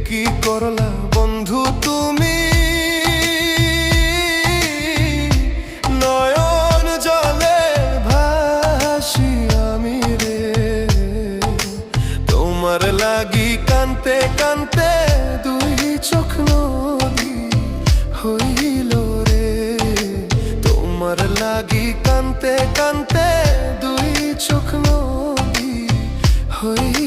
কি করলা বন্ধু তুমি, নয়ন জলে ভাসি আমি রে। তোমার লাগি কানতে কানতে দুই চোখ নদী হইল রে। তোমার লাগি কানতে কানতে দুই চোখ নদী হইল।